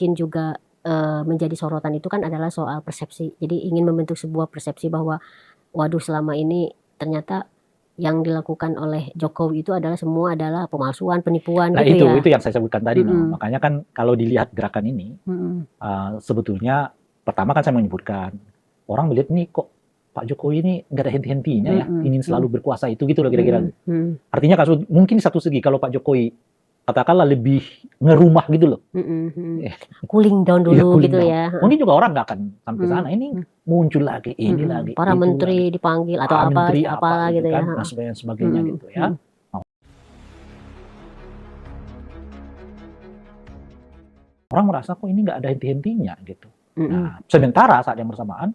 bikin juga menjadi sorotan itu kan adalah soal persepsi. Jadi ingin membentuk sebuah persepsi bahwa waduh selama ini ternyata yang dilakukan oleh Jokowi itu adalah semua adalah pemalsuan, penipuan Nah gitu ya. itu yang saya sebutkan tadi, Mm-mm. makanya kan kalau dilihat gerakan ini, Mm-mm. sebetulnya pertama kan saya menyebutkan orang melihat nih kok Pak Jokowi ini nggak ada henti-hentinya ya, Mm-mm. ingin selalu berkuasa itu gitu loh kira-kira. Mm-mm. Artinya mungkin satu segi kalau Pak Jokowi katakanlah lebih ngerumah gitu loh, Mm-mm. eh, Cooling down ya dulu cooling gitu down. ya. Mungkin juga orang nggak akan sampai Mm. sana. Ini muncul lagi, ini Mm-mm. lagi, Para itu lagi, menteri dipanggil atau apa menteri apa apalah gitu gitu ya. kan, dan sebagainya Mm-mm. gitu ya. Mm-mm. Orang merasa kok ini nggak ada henti-hentinya gitu. Mm-mm. Nah, sementara saat yang bersamaan,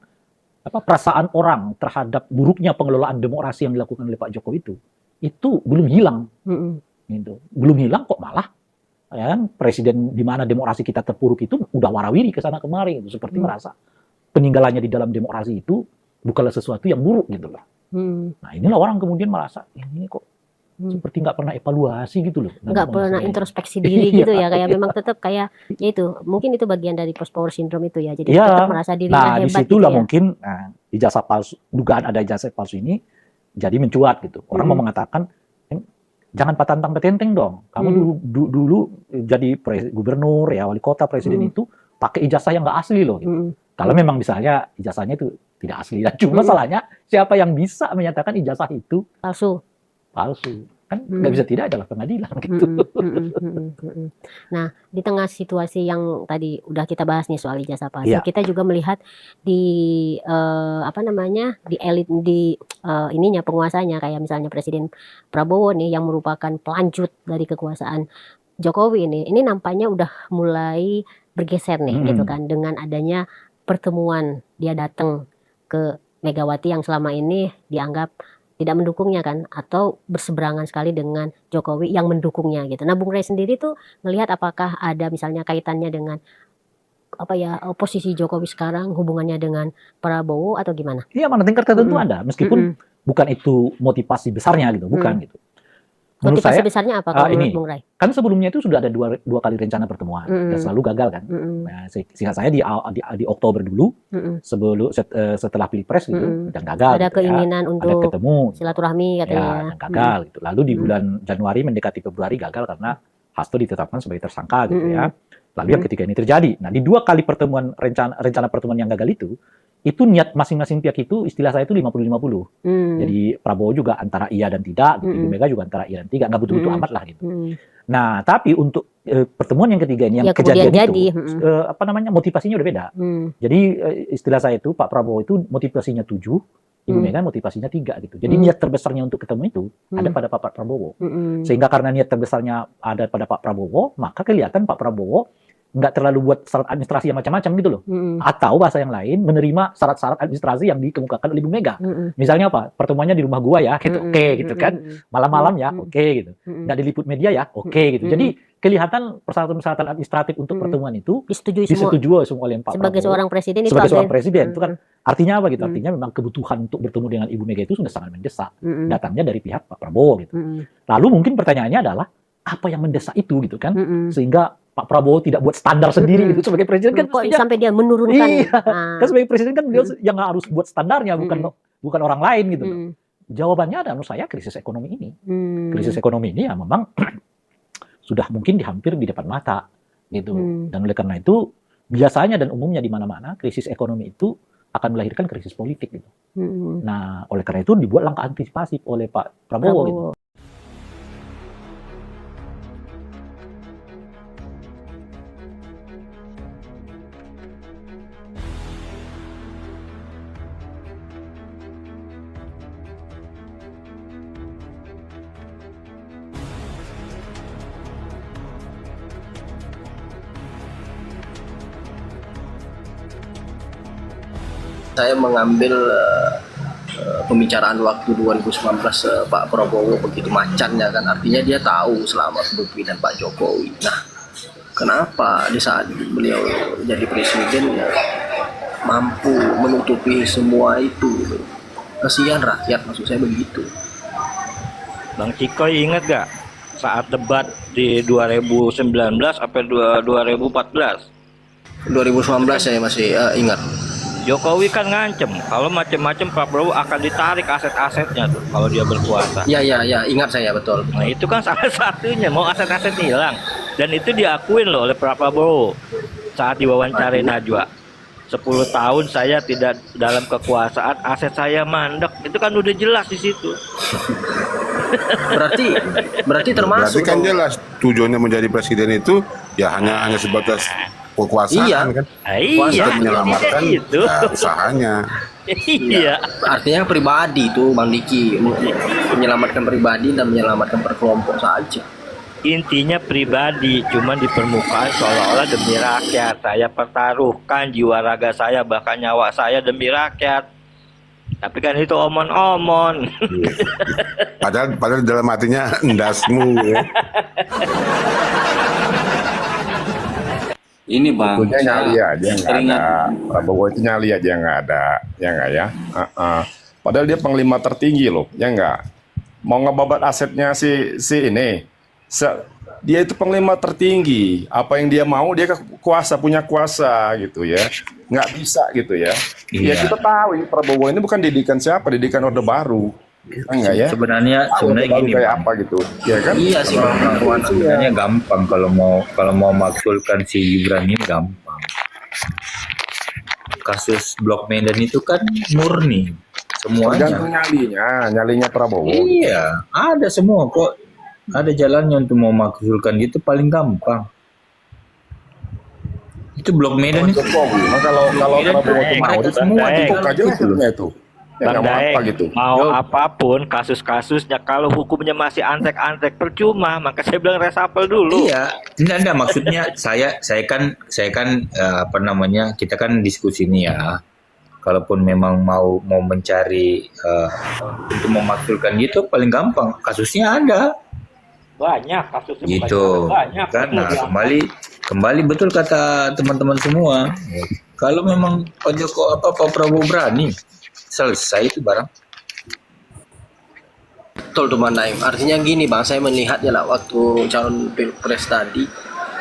perasaan orang terhadap buruknya pengelolaan demokrasi yang dilakukan oleh Pak Jokowi itu belum hilang. Mm-mm. Gitu. Belum hilang kok malah ya kan, presiden di mana demokrasi kita terpuruk itu udah warawiri ke sana kemari gitu. Seperti merasa peninggalannya di dalam demokrasi itu bukanlah sesuatu yang buruk gitu loh. Nah inilah orang kemudian merasa ini kok seperti nggak pernah evaluasi gitu loh. Nggak pernah introspeksi diri gitu ya, kayak memang tetap kayak ya itu mungkin itu bagian dari post power syndrome itu ya, jadi tetap merasa dirinya hebat disitulah gitu ya. mungkin ijazah palsu, dugaan ada ijazah palsu ini jadi mencuat gitu. Orang mau mengatakan jangan patantang petenteng dong. Kamu dulu jadi gubernur ya, wali kota, presiden itu pakai ijazah yang nggak asli loh gitu. Kalau memang misalnya ijazahnya itu tidak asli, dan cuma masalahnya siapa yang bisa menyatakan ijazah itu palsu kan nggak bisa, tidak adalah pengadilan gitu. Nah di tengah situasi yang tadi udah kita bahas nih soal ijazah palsu, kita juga melihat di di elit di ininya penguasanya kayak misalnya Presiden Prabowo nih yang merupakan pelanjut dari kekuasaan Jokowi ini nampaknya udah mulai bergeser nih gitu kan, dengan adanya pertemuan dia datang ke Megawati yang selama ini dianggap tidak mendukungnya kan, atau berseberangan sekali dengan Jokowi yang mendukungnya gitu. Nah Bung Rey sendiri tuh melihat apakah ada misalnya kaitannya dengan posisi Jokowi sekarang, hubungannya dengan Prabowo atau gimana? Iya, pada tingkat tertentu ada, meskipun bukan itu motivasi besarnya gitu, bukan gitu. Menurut motivasi saya, besarnya apa kalau menurut Bung Rey? Kan sebelumnya itu sudah ada dua kali rencana pertemuan dan selalu gagal kan. Nah, seingat saya di Oktober dulu, setelah Pilpres gitu, dan gagal. Ada gitu, keinginan untuk ada ketemu silaturahmi katanya ya. Dan gagal gitu. Lalu di bulan Januari mendekati Februari gagal karena Hasto ditetapkan sebagai tersangka gitu ya. Lalu yang ketiga ini terjadi. Nah di dua kali pertemuan rencana pertemuan yang gagal itu niat masing-masing pihak itu, istilah saya itu 50-50. Jadi Prabowo juga antara iya dan tidak, gitu. Ibu Mega juga antara iya dan tidak, nggak betul-betul amat lah gitu. Nah, tapi untuk pertemuan yang ketiga ini, yang kejadian itu, motivasinya udah beda. Jadi istilah saya itu, Pak Prabowo itu motivasinya 7, Ibu Mega motivasinya 3 gitu. Jadi niat terbesarnya untuk ketemu itu ada pada Pak Prabowo. Sehingga karena niat terbesarnya ada pada Pak Prabowo, maka kelihatan Pak Prabowo nggak terlalu buat syarat administrasi yang macam-macam gitu loh. Atau bahasa yang lain, menerima syarat-syarat administrasi yang dikemukakan oleh Ibu Mega. Misalnya apa? Pertemuannya di rumah gua ya, gitu. Oke, gitu kan. Malam-malam ya, oke, gitu. Nggak diliput media ya, oke, gitu. Jadi kelihatan persyaratan-persyaratan administratif untuk pertemuan itu disetujui semua oleh Pak sebagai Prabowo. seorang presiden itu sebagai seorang presiden itu kan artinya apa gitu? Artinya memang kebutuhan untuk bertemu dengan Ibu Mega itu sudah sangat mendesak. Datangnya dari pihak Pak Prabowo gitu. Lalu mungkin pertanyaannya adalah apa yang mendesak itu gitu kan? Sehingga Pak Prabowo tidak buat standar sendiri gitu sebagai presiden kan? Kok sampai dia menurunkan? Iya, kan sebagai presiden kan beliau yang harus buat standarnya, bukan orang lain gitu. Jawabannya ada menurut saya krisis ekonomi ini. Krisis ekonomi ini ya memang sudah mungkin hampir di depan mata gitu. Dan oleh karena itu biasanya dan umumnya di mana-mana krisis ekonomi itu akan melahirkan krisis politik gitu. Nah, oleh karena itu dibuat langkah antisipasi oleh Pak Prabowo. Gitu. Saya mengambil pembicaraan waktu 2019 Pak Prabowo begitu macannya kan, artinya dia tahu selama kepemimpinan Pak Jokowi. Nah, kenapa di saat beliau jadi presiden mampu menutupi semua itu gitu. Kasihan rakyat, maksud saya begitu. Bang Cikoy ingat gak saat debat di 2019 sampai 2014 2019 saya masih ingat. Jokowi kan ngancem kalau macam-macam Pak Prabowo akan ditarik aset-asetnya tuh kalau dia berkuasa. Ya, ingat saya betul. Nah itu kan salah satunya, mau aset-aset hilang. Dan itu diakuin loh oleh Pak Prabowo saat diwawancarai Najwa. 10 tahun saya tidak dalam kekuasaan, aset saya mandek. Itu kan udah jelas di situ. Berarti termasuk. Berarti kan jelas tujuannya menjadi presiden itu ya hanya sebatas kekuasaan Iya. kan. Iya, Untuk menyelamatkan itu. usahanya. Iya. Artinya pribadi itu Bang Diki, menyelamatkan pribadi dan menyelamatkan perkelompok saja. Intinya pribadi, cuman di permukaan seolah-olah demi rakyat. Saya pertaruhkan jiwa raga saya, bahkan nyawa saya demi rakyat. Tapi kan itu omon-omon. Padahal dalam hatinya endasmu ya. Ini Bang, Sebetulnya nyali saya aja nggak teringat ada. Prabowo itu nyali aja nggak ada, ya nggak ya? Padahal dia panglima tertinggi loh, ya nggak? Mau ngebabat asetnya si ini, dia itu panglima tertinggi. Apa yang dia mau dia punya kuasa gitu ya. Nggak bisa gitu ya. Ya Iya. kita tahu ini Prabowo ini bukan didikan siapa, didikan Orde Baru. Enggak ya? Sebenarnya Orde Baru gini, kayak Bang. apa gitu, ya kan? Iya sih Bang. Sebenarnya gampang kalau mau maksulkan si Gibran ini gampang. Kasus Blok Medan itu kan murni Tergantung semuanya. nyalinya Prabowo. Iya, ada semua kok. Ada jalannya untuk mau maksulkan itu paling gampang. Itu Blok Medan itu. Jokowi. Nah, kalau Prabowo itu mau itu semua Daeng. dibuka aja hukumnya itu. Ya Bang nggak mau apa Daeng, gitu. mau Yo, apapun kasus-kasusnya, kalau hukumnya masih antek-antek percuma, maka saya bilang resapel dulu. Iya, enggak maksudnya saya kan apa namanya, kita kan diskusi ini ya. Kalaupun memang mau mencari untuk memaksulkan gitu paling gampang, kasusnya ada. Banyak kasusnya. Gitu Banyak. kan. Nah, kembali betul kata teman-teman semua, kalau memang Pak Prabowo berani, selesai itu barang. Betul tuh Bang Naim. Artinya gini Bang, saya melihatnya lah waktu calon pilpres tadi,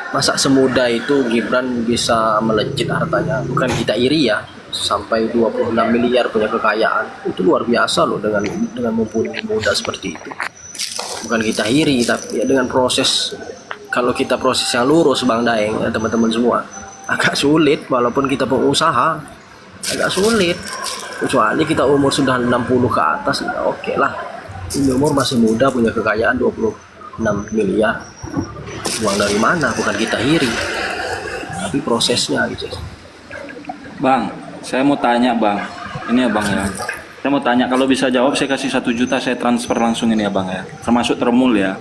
masa semudah itu Gibran bisa melejit hartanya. Bukan kita iri ya, sampai 26 miliar punya kekayaan. Itu luar biasa loh dengan mumpuni muda seperti itu. Bukan kita iri, tapi ya dengan proses, kalau kita proses yang lurus Bang Daeng, ya teman-teman semua, agak sulit walaupun kita pengusaha, agak sulit. Kecuali kita umur sudah 60 ke atas, ya oke lah. Ini umur masih muda punya kekayaan 26 miliar. Uang dari mana? Bukan kita iri, tapi prosesnya gitu. Bang, saya mau tanya Bang. Ini ya Bang ya. Saya mau tanya, kalau bisa jawab saya kasih 1 juta, saya transfer langsung ini ya Bang ya. Termasuk termul ya.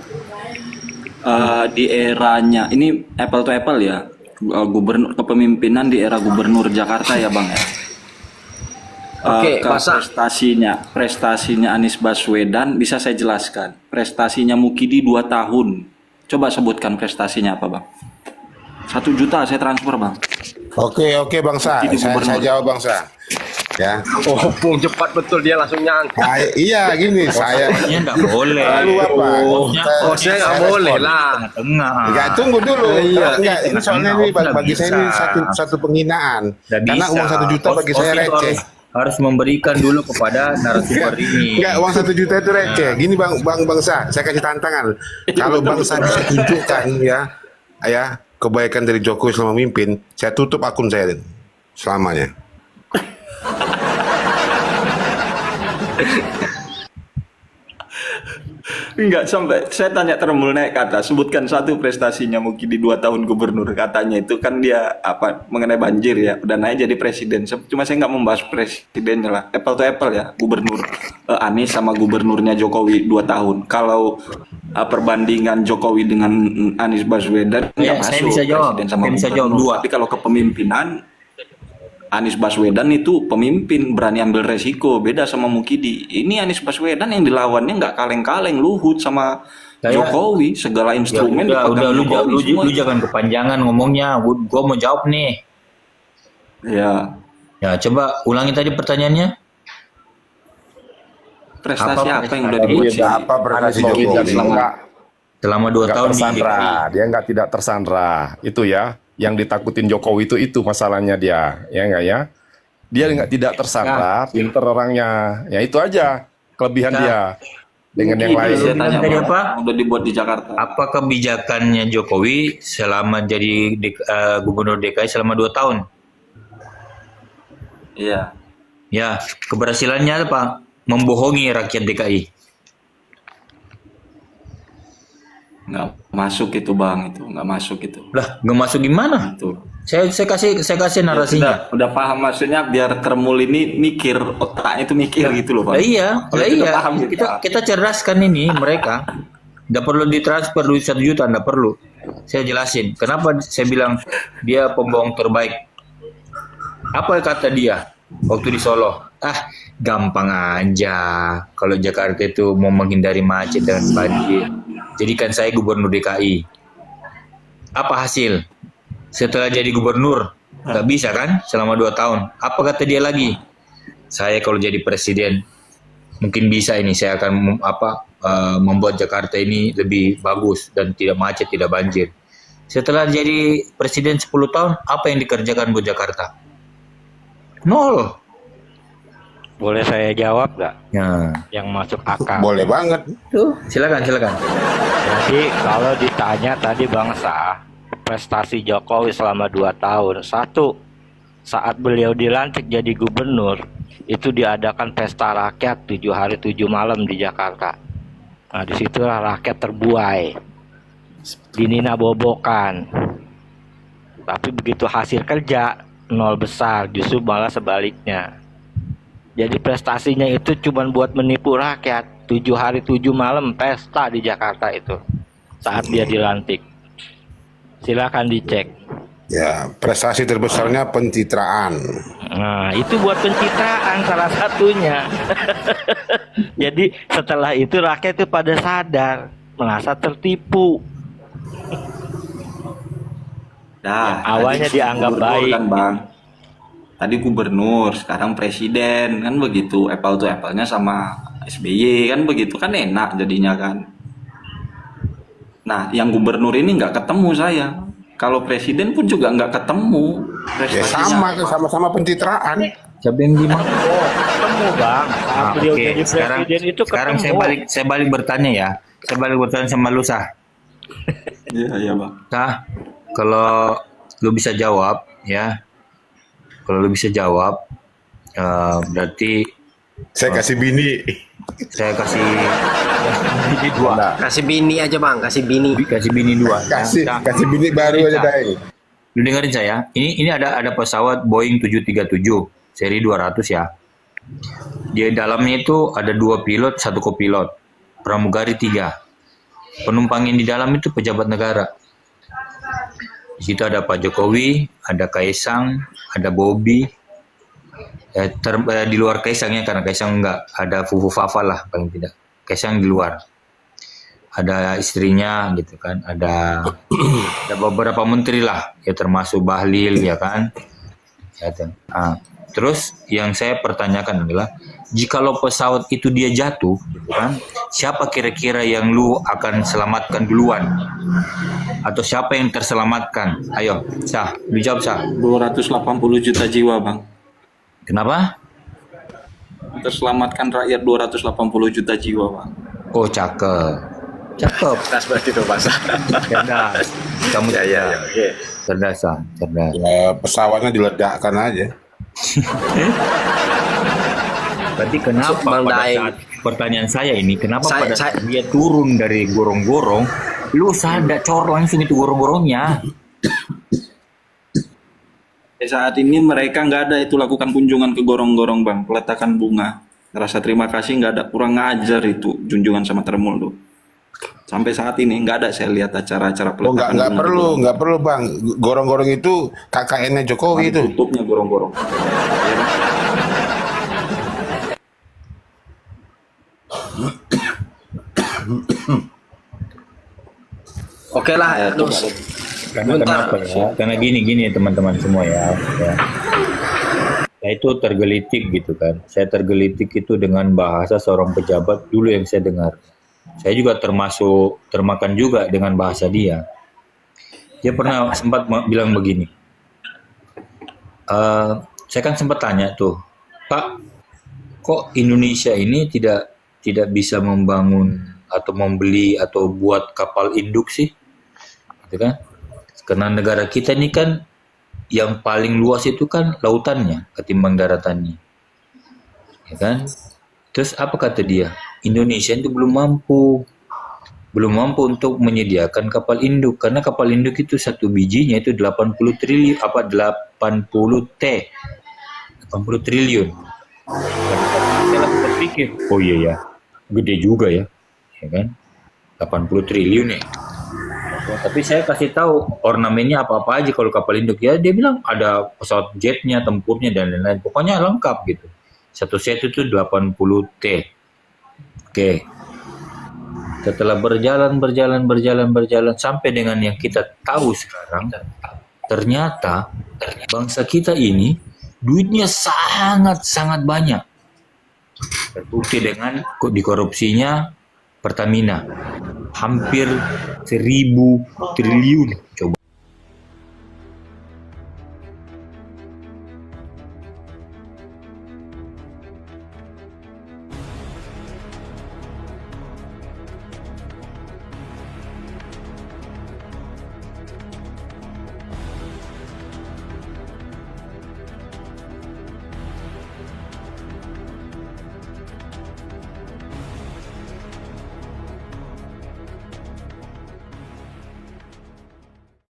Di eranya, ini apple to apple ya. Gubernur kepemimpinan di era gubernur Jakarta ya Bang ya. Oke, Ke masa prestasinya Anies Baswedan bisa saya jelaskan. Prestasinya Mukidi 2 tahun. Coba sebutkan prestasinya apa Bang? 1 juta saya transfer Bang. Oke Bangsa, Jadi saya gubernur. jawab Bangsa. Ya. oh, cepat betul dia langsung nyangka. Iya gini saya. Ya enggak boleh. Lalu apa? Oh, saya nggak boleh lah. Tengah. Enggak, tunggu dulu. Enggak, ini soalnya ini Nggak bagi saya ini bisa. satu penghinaan. Nggak Karena bisa. uang 1 juta bagi Host saya itu receh. harus memberikan dulu kepada narasumber ini. Enggak, uang 1 juta itu receh. Gini Bangsa, saya kasih tantangan. Kalau Bangsa bisa tunjukkan ya kebaikan dari Jokowi selama memimpin, saya tutup akun saya selamanya. Enggak, sampai saya tanya termul naik kata, sebutkan 1 prestasinya mungkin di 2 tahun gubernur, katanya itu kan dia apa mengenai banjir ya, udah naik jadi presiden. Cuma saya nggak membahas presidennya lah, apple to apple ya, gubernur Anies sama gubernurnya Jokowi 2 tahun. Kalau perbandingan Jokowi dengan Anies Baswedan Ya, nggak saya masuk bisa jawab. presiden sama Saya bisa jawab gubernur. 2. Tapi kalau kepemimpinan, Anies Baswedan itu pemimpin, berani ambil resiko, beda sama Mukidi. Ini Anies Baswedan yang dilawannya nggak kaleng-kaleng, Luhut sama Jokowi, segala instrumen Ya, udah lu Jokowi semua. jangan kepanjangan ngomongnya. Gua mau jawab nih. Ya, Ya, coba ulangi tadi pertanyaannya. prestasi Apa apa yang udah Jokowi dibuat sih? apa prestasi Anies Jokowi? selama Enggak Selama 2 tahun di tersandra, DKI. dia nggak tidak tersandra, itu ya. yang ditakutin Jokowi itu masalahnya dia, ya enggak ya? Dia tidak tersangka, pinter orangnya, ya itu aja kelebihan dia dengan yang lain. Saya tanya Tadi Bang, apa? udah dibuat di Jakarta. Apa kebijakannya Jokowi selama jadi gubernur DKI selama 2 tahun? Iya. Ya, keberhasilannya apa? Membohongi rakyat DKI. Nggak masuk itu Bang, itu nggak masuk itu. Lah, nggak masuk gimana? Itu. Saya kasih narasinya. Udah paham maksudnya biar Kermul ini mikir, otaknya itu mikir gitu loh Bang. Iya, Kalau kita paham kita cerdaskan ini mereka. Nggak perlu ditransfer duit 1 juta, nggak perlu. Saya jelasin. Kenapa saya bilang dia pembohong terbaik? Apa kata dia waktu di Solo? Ah, gampang aja. Kalau Jakarta itu mau menghindari macet dan banjir, jadikan saya gubernur DKI. Apa hasil? Setelah jadi gubernur, nggak bisa kan selama 2 tahun. Apa kata dia lagi? Saya kalau jadi presiden, mungkin bisa ini. Saya akan membuat Jakarta ini lebih bagus dan tidak macet, tidak banjir. Setelah jadi presiden 10 tahun, apa yang dikerjakan buat Jakarta? Nol. Boleh saya jawab nggak? Ya. Yang masuk akal. Boleh banget. Tuh, silakan. Jadi kalau ditanya tadi bangsa, prestasi Jokowi selama 2 tahun. 1, saat beliau dilantik jadi gubernur, itu diadakan pesta rakyat 7 hari 7 malam di Jakarta. Nah, disitulah rakyat terbuai, dinina bobokan. Tapi begitu hasil kerja, nol besar, justru malah sebaliknya. Jadi prestasinya itu cuma buat menipu rakyat. 7 hari 7 malam pesta di Jakarta itu saat dia dilantik. Silakan dicek. Ya, prestasi terbesarnya pencitraan. Nah, itu buat pencitraan salah satunya. Jadi setelah itu rakyat itu pada sadar, merasa tertipu. Nah, Awalnya tadi dianggap gubernur baik. kan Bang. Tadi gubernur, sekarang presiden kan begitu. Apple to apple-nya sama SBY kan begitu, kan enak jadinya kan. Nah, yang gubernur ini nggak ketemu saya. Kalau presiden pun juga nggak ketemu. Ya Prestasinya sama pencitraan. Siapa yang gimana? Ketemu bang. Saat beliau jadi presiden itu sekarang ketemu. saya balik bertanya ya. Saya balik bertanya sama lu Sah. Iya Bang. Sah, kalau lu bisa jawab ya. Kalau lu bisa jawab, berarti Saya kasih bini. saya kasih bini 2. Kasih bini aja Bang, kasih bini. Kasih bini 2. Kasih bini baru aja Dai. Lu dengerin saya. Ini ada pesawat Boeing 737 seri 200 ya. Di dalamnya itu ada 2 pilot, 1 kopilot. Pramugari 3. Penumpang yang di dalam itu pejabat negara. Di situ ada Pak Jokowi, ada Kaisang, ada Bobi. Di luar Kaisangnya, karena Kaisang enggak, ada Fufu Fafa lah paling tidak. Kaisang di luar. Ada istrinya gitu kan, ada beberapa menteri lah, ya termasuk Bahlil ya kan. Nah, terus yang saya pertanyakan adalah, jikalau pesawat itu dia jatuh, gitu kan, siapa kira-kira yang lu akan selamatkan duluan? Atau siapa yang terselamatkan? Ayo, Sah, lu jawab Sah. 280 juta jiwa Bang. Kenapa? Terselamatkan rakyat 280 juta jiwa Bang. Oh, cakep. Cakep. Nah, seperti itu Bang. Cerdas. Kamu cerdas. Cerdas, Sah. Cerdas. Ya, pesawatnya diledakkan aja. Berarti kenapa Bang pada Daeng. saat pertanyaan saya ini, kenapa Saya- pada saat dia turun dari gorong-gorong, lu sadar cor langsung itu gorong-gorongnya? Saat ini mereka nggak ada itu lakukan kunjungan ke gorong-gorong Bang, peletakan bunga. Rasa terima kasih nggak ada, kurang ngajar itu junjungan sama Termul tuh. Sampai saat ini nggak ada saya lihat acara-acara Oh, peletakan nggak perlu Bang. Gorong-gorong itu KKN-nya Jokowi itu. Tutupnya gorong-gorong. Oke lah, aduh. Karena Bentar. kenapa ya? Karena gini teman-teman semua ya. Saya itu tergelitik gitu kan. Saya tergelitik itu dengan bahasa seorang pejabat dulu yang saya dengar. Saya juga termakan juga dengan bahasa dia. Dia pernah sempat bilang begini. Saya kan sempat tanya tuh, Pak, kok Indonesia ini tidak bisa membangun atau membeli atau buat kapal induk sih? Gitu kan? Karena negara kita ini kan yang paling luas itu kan lautannya ketimbang daratannya. Ya kan? Terus apa kata dia? Indonesia itu belum mampu untuk menyediakan kapal induk, karena kapal induk itu satu bijinya itu 80 triliun 80 triliun. Saya langsung berpikir, oh iya ya, gede juga ya kan? 80 triliun ya. Tapi saya kasih tahu ornamennya apa-apa aja kalau kapal induk, ya dia bilang ada pesawat jetnya, tempurnya dan lain-lain. Pokoknya lengkap gitu. Satu set itu 80 T. Oke. Setelah berjalan sampai dengan yang kita tahu sekarang, ternyata bangsa kita ini duitnya sangat banyak. Terbukti dengan dikorupsinya Pertamina. Hampir 1.000 triliun. Coba.